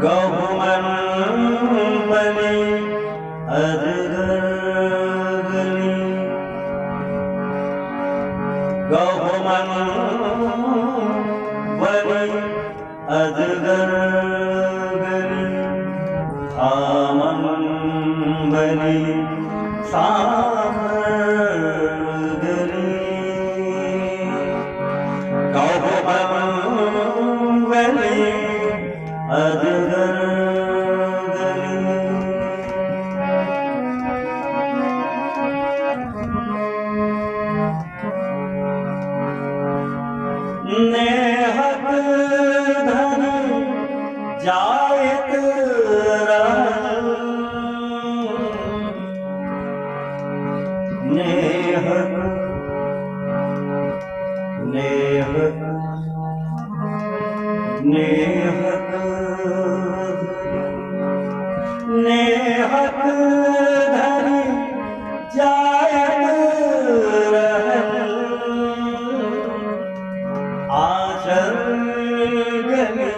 गहुमन बनी अजगरगनी, गहुमन बनी अजगरगनी, आमन बनी सामरगनी, गहुमन बनी अजगरगनी। नेहत धन जायत रहल, नेहत नेहत नेहत नेहत धन जायत रहल, आचर गली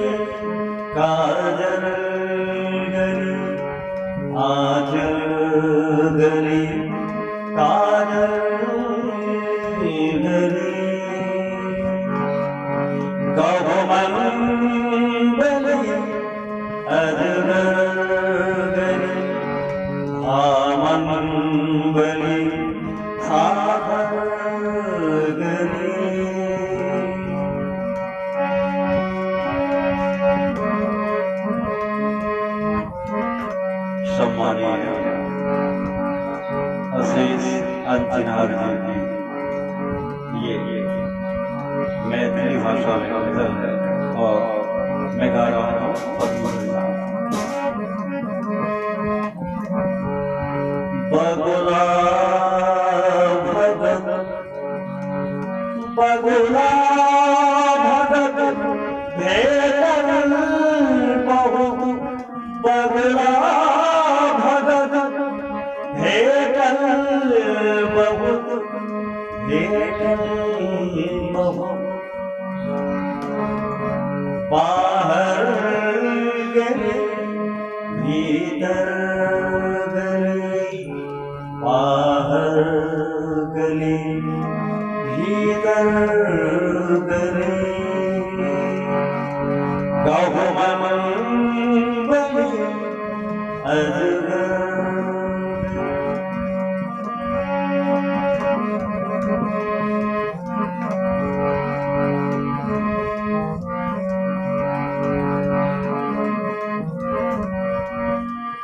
काजल गली, आचर गली काजल गली, गहुमन बनी अजगरगनी, आमन बनी सामरगनी। सम्मानीय अजीज अंजनार जी, ये मैथिली भाषा में गजल है और मैं गा रहा हूँ पद्मजा। बगुला भगत बगुला भगत भेटल बहुत, बगुला भगत भेटल बहुत, भेटल बहुत, बाहर गली भीतर गली, बाहर गली भीतर गली, गहुमन बनी अजगरगनी।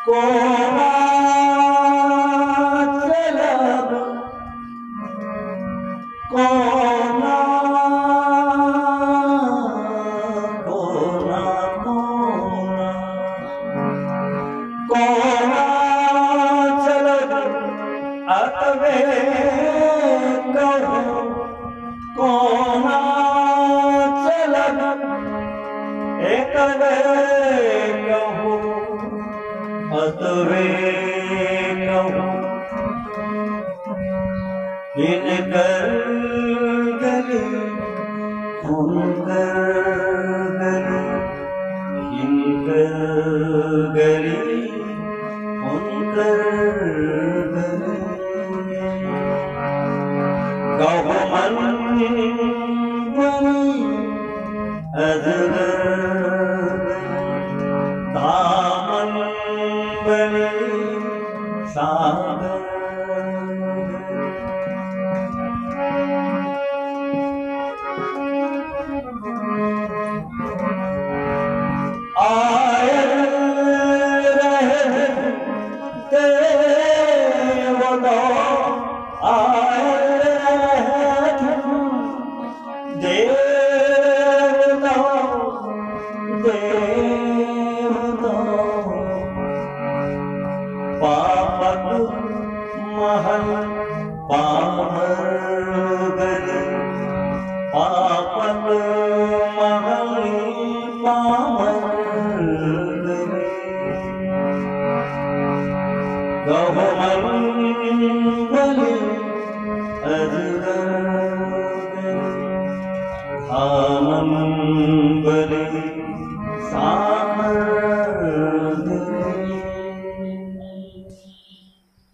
कोना चलब कोना कोना कोना कोना चलब अतवे कहूँ, कोना चलब एकवे कहूँ, अतवे कहूँ, हिनकर गली हुनकर गली, हिनकर गली हुनकर गली, गहुमन बनी अजगरगनी, दामन बनी सागर। सामंबर सामंदरी